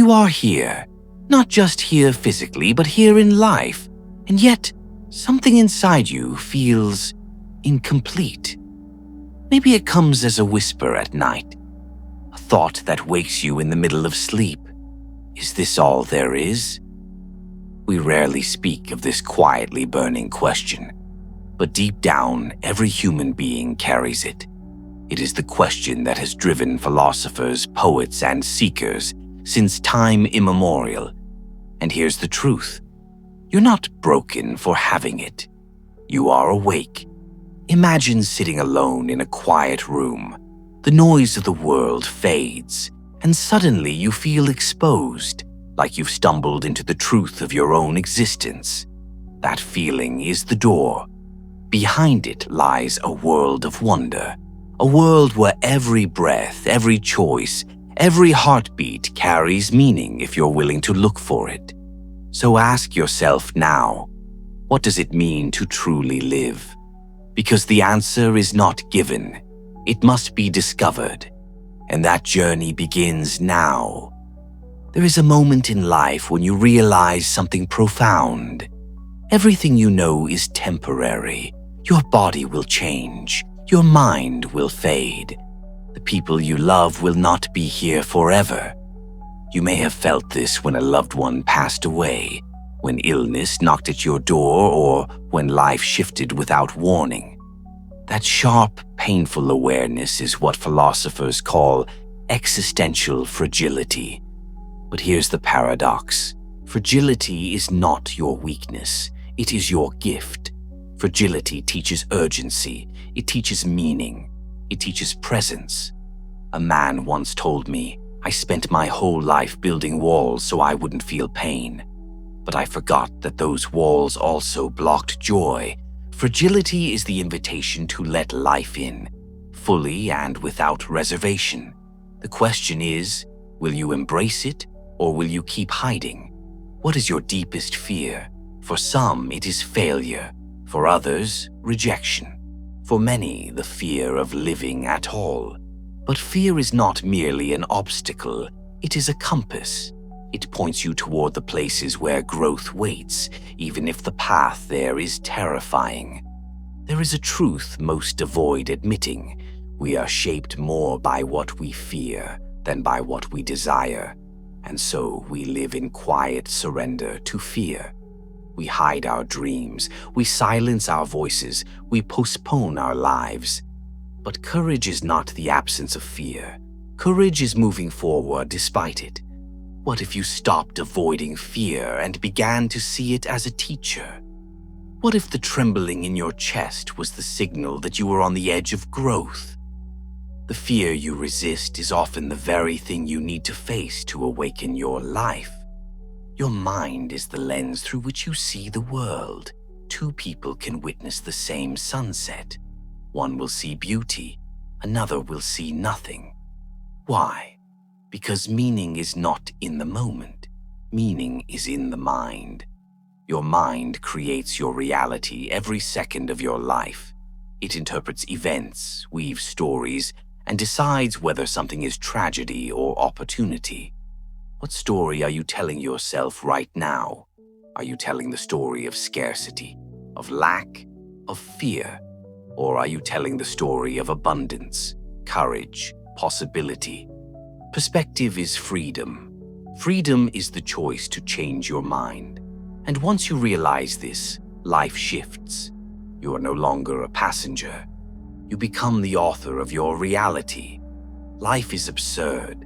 You are here, not just here physically, but here in life, and yet something inside you feels incomplete. Maybe it comes as a whisper at night, a thought that wakes you in the middle of sleep. Is this all there is? We rarely speak of this quietly burning question, but deep down, every human being carries it. It is the question that has driven philosophers, poets, and seekers since time immemorial. And here's the truth. You're not broken for having it. You are awake. Imagine sitting alone in a quiet room. The noise of the world fades, and suddenly you feel exposed, like you've stumbled into the truth of your own existence. That feeling is the door. Behind it lies a world of wonder, a world where every breath, every choice, every heartbeat carries meaning if you're willing to look for it. So ask yourself now, what does it mean to truly live? Because the answer is not given, it must be discovered, and that journey begins now. There is a moment in life when you realize something profound. Everything you know is temporary. Your body will change. Your mind will fade. The people you love will not be here forever. You may have felt this when a loved one passed away, when illness knocked at your door, or when life shifted without warning. That sharp, painful awareness is what philosophers call existential fragility. But here's the paradox. Fragility is not your weakness. It is your gift. Fragility teaches urgency. It teaches meaning. It teaches presence. A man once told me, I spent my whole life building walls so I wouldn't feel pain. But I forgot that those walls also blocked joy. Fragility is the invitation to let life in, fully and without reservation. The question is, will you embrace it or will you keep hiding? What is your deepest fear? For some, it is failure. For others, rejection. For many, the fear of living at all. But fear is not merely an obstacle, it is a compass. It points you toward the places where growth waits, even if the path there is terrifying. There is a truth most avoid admitting. We are shaped more by what we fear than by what we desire, and so we live in quiet surrender to fear. We hide our dreams, we silence our voices, we postpone our lives. But courage is not the absence of fear. Courage is moving forward despite it. What if you stopped avoiding fear and began to see it as a teacher? What if the trembling in your chest was the signal that you were on the edge of growth? The fear you resist is often the very thing you need to face to awaken your life. Your mind is the lens through which you see the world. Two people can witness the same sunset. One will see beauty, another will see nothing. Why? Because meaning is not in the moment. Meaning is in the mind. Your mind creates your reality every second of your life. It interprets events, weaves stories, and decides whether something is tragedy or opportunity. What story are you telling yourself right now? Are you telling the story of scarcity, of lack, of fear? Or are you telling the story of abundance, courage, possibility? Perspective is freedom. Freedom is the choice to change your mind. And once you realize this, life shifts. You are no longer a passenger. You become the author of your reality. Life is absurd,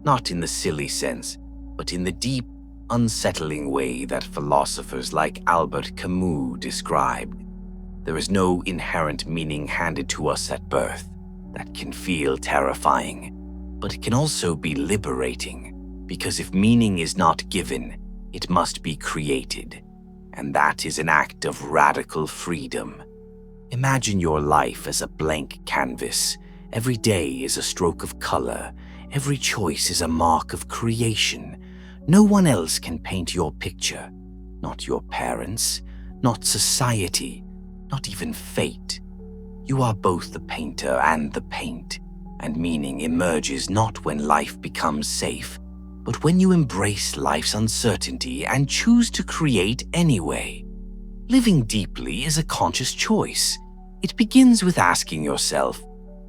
not in the silly sense, but in the deep, unsettling way that philosophers like Albert Camus described. There is no inherent meaning handed to us at birth. That can feel terrifying, but it can also be liberating, because if meaning is not given, it must be created, and that is an act of radical freedom. Imagine your life as a blank canvas. Every day is a stroke of color. Every choice is a mark of creation. No one else can paint your picture. Not your parents, not society, not even fate. You are both the painter and the paint, and meaning emerges not when life becomes safe, but when you embrace life's uncertainty and choose to create anyway. Living deeply is a conscious choice. It begins with asking yourself,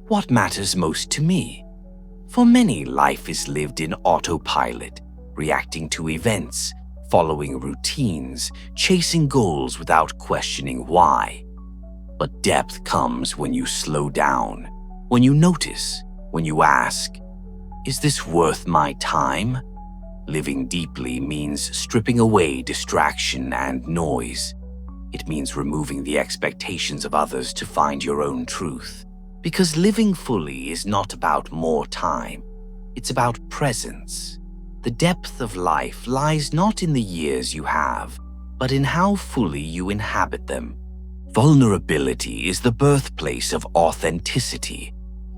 what matters most to me? For many, life is lived in autopilot, reacting to events, following routines, chasing goals without questioning why. But depth comes when you slow down, when you notice, when you ask, is this worth my time? Living deeply means stripping away distraction and noise. It means removing the expectations of others to find your own truth. Because living fully is not about more time, it's about presence. The depth of life lies not in the years you have, but in how fully you inhabit them. Vulnerability is the birthplace of authenticity.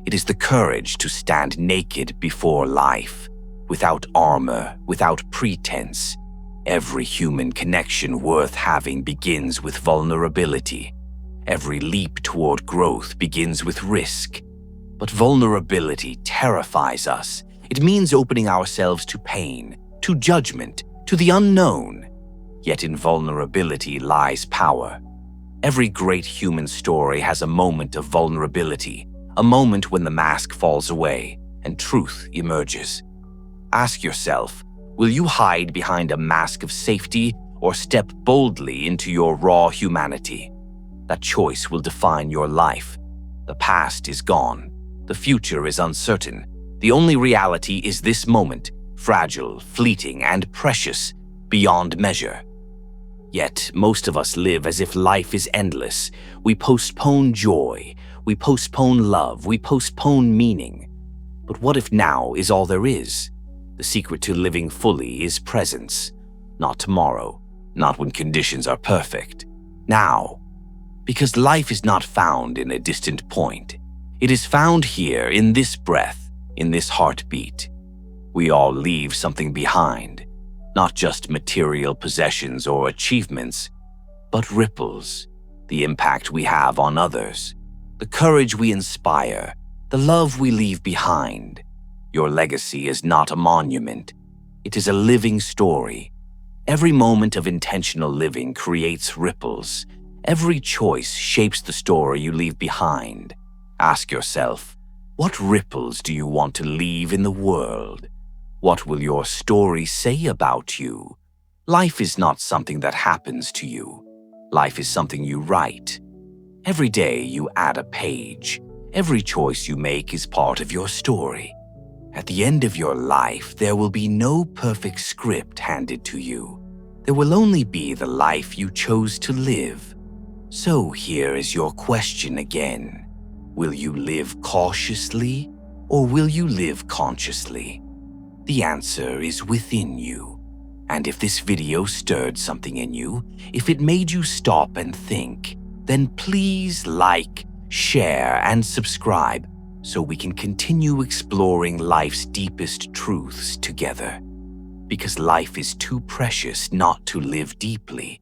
It is the courage to stand naked before life, without armor, without pretense. Every human connection worth having begins with vulnerability. Every leap toward growth begins with risk. But vulnerability terrifies us. It means opening ourselves to pain, to judgment, to the unknown. Yet in vulnerability lies power. Every great human story has a moment of vulnerability, a moment when the mask falls away and truth emerges. Ask yourself, will you hide behind a mask of safety or step boldly into your raw humanity? That choice will define your life. The past is gone. The future is uncertain. The only reality is this moment, fragile, fleeting, and precious beyond measure. Yet, most of us live as if life is endless. We postpone joy. We postpone love. We postpone meaning. But what if now is all there is? The secret to living fully is presence. Not tomorrow. Not when conditions are perfect. Now. Because life is not found in a distant point. It is found here in this breath, in this heartbeat. We all leave something behind, not just material possessions or achievements, but ripples, the impact we have on others, the courage we inspire, the love we leave behind. Your legacy is not a monument. It is a living story. Every moment of intentional living creates ripples. Every choice shapes the story you leave behind. Ask yourself, what ripples do you want to leave in the world? What will your story say about you? Life is not something that happens to you. Life is something you write. Every day you add a page. Every choice you make is part of your story. At the end of your life, there will be no perfect script handed to you. There will only be the life you chose to live. So here is your question again. Will you live cautiously or will you live consciously? The answer is within you. And if this video stirred something in you, if it made you stop and think, then please like, share, and subscribe so we can continue exploring life's deepest truths together. Because life is too precious not to live deeply.